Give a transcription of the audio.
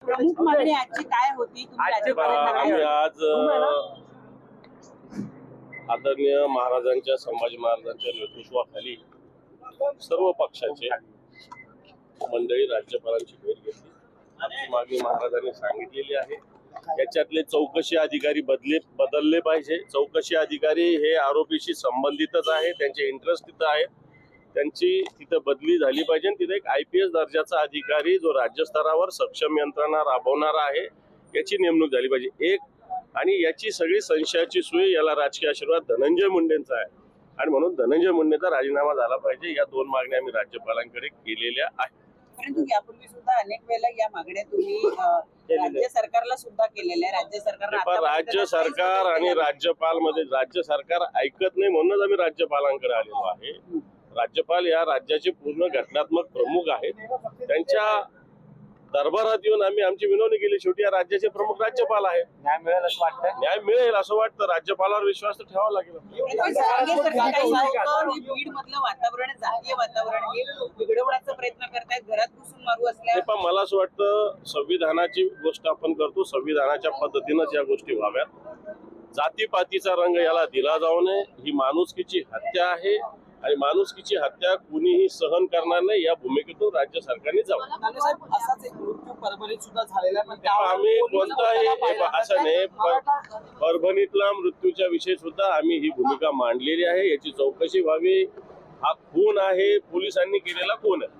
प्रमुख मागणी आजची काय होती? आम्ही आज आदरणीय महाराजांच्या संभाजी महाराजांच्या नेतृत्वाखाली सर्व पक्षाचे मंडळी राज्यपालांची भेट घेतली. आमची मागणी महाराजांनी सांगितलेली आहे. याच्यातले चौकशी अधिकारी बदलले पाहिजे. चौकशी अधिकारी हे आरोपीशी संबंधितच आहे, त्यांचे इंटरेस्ट तिथं आहेत, त्यांची तिथं बदली झाली पाहिजे. तिथे एक IPS दर्जाचा अधिकारी जो राज्यस्तरावर सक्षम यंत्रणा राबवणारा आहे याची नेमणूक झाली पाहिजे. आणि याची सगळी संशयाची सोय याला राजकीय आशीर्वाद धनंजय मुंडेंचा आहे आणि म्हणून धनंजय मुंडेंचा राजीनामा झाला पाहिजे. या दोन मागण्या आम्ही राज्यपालांकडे केलेल्या आहेत. परंतु यापूर्वी सुद्धा अनेक वेळेला या मागण्या तुम्ही राज्य सरकारला सुद्धा केलेल्या. राज्य सरकार आणि राज्यपाल मध्ये राज्य सरकार ऐकत नाही म्हणूनच आम्ही राज्यपालांकडे आलेलो आहे. राज्यपाल या राज्याचे पूर्ण घटनात्मक प्रमुख आहेत. त्यांच्या दरबारात येऊन आम्ही आमची विनवणी केली. शेवटी या राज्याचे प्रमुख राज्यपाल आहेत. न्याय मिळेल असं वाटतं. न्याय मिळेल असं वाटतं. राज्यपालावर विश्वास तर ठेवावा लागेल. बीड मधलं वातावरण, जातीय वातावरण हे बिघडवण्याचा प्रयत्न करतायत. घरात घुसून मारू असल्या पण मला असं वाटतं संविधानाची गोष्ट आपण करतो, संविधानाच्या पद्धतीनंच या गोष्टी व्हाव्यात. जातीपातीचा रंग याला दिला जाऊ नये. ही माणुसकीची हत्या आहे आणि माणुसकीची हत्या कुणीही सहन करणार नाही. या भूमिकेतून राज्य सरकारने जावं. असाच एक मृत्यू परभणीत सुद्धा झालेला आम्ही कोणताही असं नाही. परभणीतला मृत्यूच्या विषयी सुद्धा आम्ही ही भूमिका मांडलेली आहे. याची चौकशी व्हावी. हा खून आहे, पोलिसांनी केलेला खून आहे.